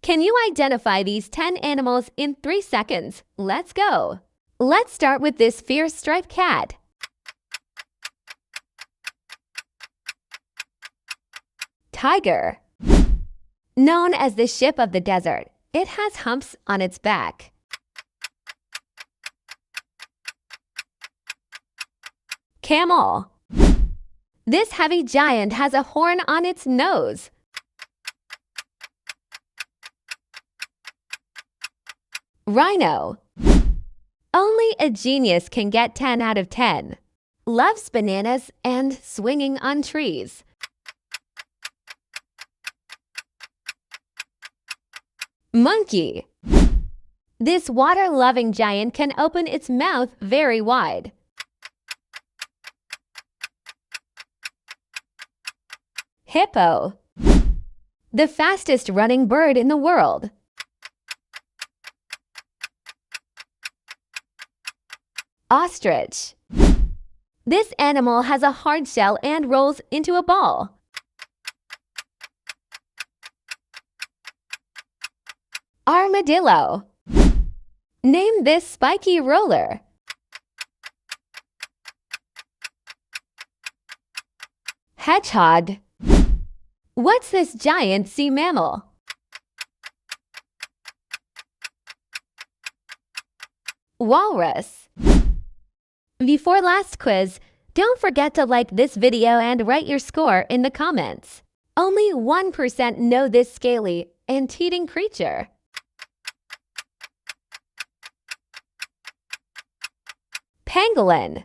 Can you identify these 10 animals in 3 seconds? Let's go! Let's start with this fierce striped cat. Tiger. Known as the ship of the desert, it has humps on its back. Camel. This heavy giant has a horn on its nose. Rhino. Only a genius can get 10 out of 10. Loves bananas and swinging on trees. Monkey. This water-loving giant can open its mouth very wide. Hippo. The fastest running bird in the world. Ostrich. This animal has a hard shell and rolls into a ball. Armadillo. Name this spiky roller. Hedgehog. What's this giant sea mammal? Walrus. Before last quiz, don't forget to like this video and write your score in the comments. Only 1% know this scaly, anteating creature. Pangolin.